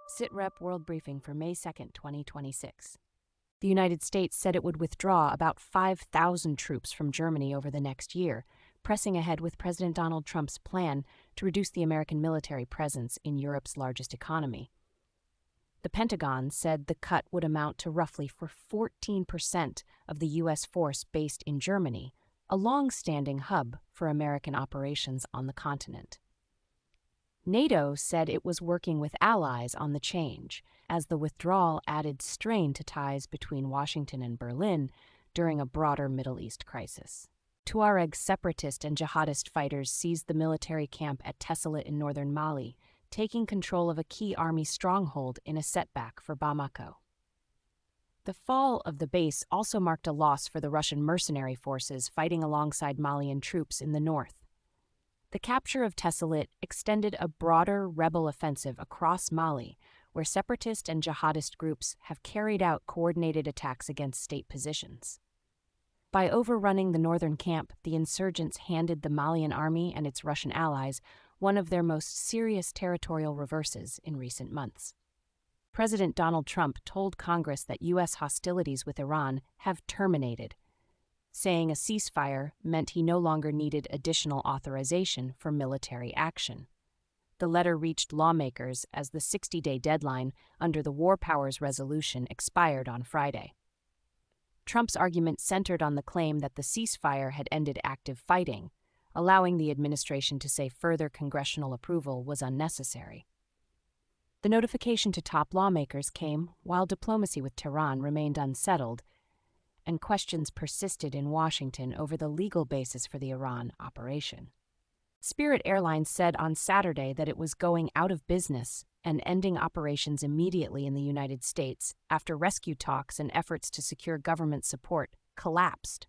SITREP World Briefing for May 2, 2026. The United States said it would withdraw about 5,000 troops from Germany over the next year, pressing ahead with President Donald Trump's plan to reduce the American military presence in Europe's largest economy. The Pentagon said the cut would amount to roughly 14% of the U.S. force based in Germany, a long-standing hub for American operations on the continent. NATO said it was working with allies on the change, as the withdrawal added strain to ties between Washington and Berlin during a broader Middle East crisis. Tuareg separatist and jihadist fighters seized the military camp at Tessalit in northern Mali, taking control of a key army stronghold in a setback for Bamako. The fall of the base also marked a loss for the Russian mercenary forces fighting alongside Malian troops in the north. The capture of Tessalit extended a broader rebel offensive across Mali, where separatist and jihadist groups have carried out coordinated attacks against state positions. By overrunning the northern camp, the insurgents handed the Malian army and its Russian allies one of their most serious territorial reverses in recent months. President Donald Trump told Congress that U.S. hostilities with Iran have terminated, saying a ceasefire meant he no longer needed additional authorization for military action. The letter reached lawmakers as the 60-day deadline under the War Powers Resolution expired on Friday. Trump's argument centered on the claim that the ceasefire had ended active fighting, allowing the administration to say further congressional approval was unnecessary. The notification to top lawmakers came while diplomacy with Tehran remained unsettled, and questions persisted in Washington over the legal basis for the Iran operation. Spirit Airlines said on Saturday that it was going out of business and ending operations immediately in the United States after rescue talks and efforts to secure government support collapsed.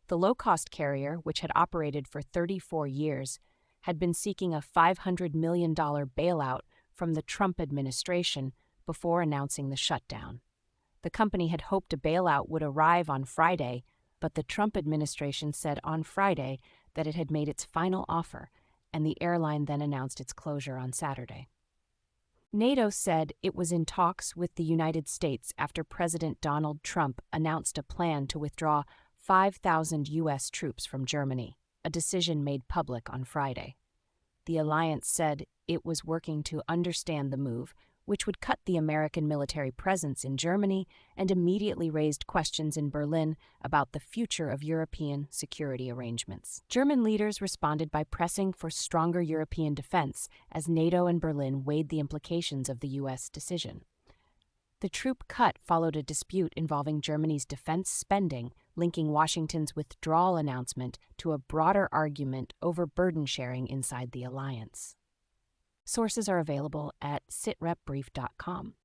The low-cost carrier, which had operated for 34 years, had been seeking a $500 million bailout from the Trump administration before announcing the shutdown. The company had hoped a bailout would arrive on Friday, but the Trump administration said on Friday that it had made its final offer, and the airline then announced its closure on Saturday. NATO said it was in talks with the United States after President Donald Trump announced a plan to withdraw 5,000 U.S. troops from Germany, a decision made public on Friday. The alliance said it was working to understand the move, which would cut the American military presence in Germany and immediately raised questions in Berlin about the future of European security arrangements. German leaders responded by pressing for stronger European defense as NATO and Berlin weighed the implications of the U.S. decision. The troop cut followed a dispute involving Germany's defense spending, linking Washington's withdrawal announcement to a broader argument over burden sharing inside the alliance. Sources are available at sitrepbrief.com.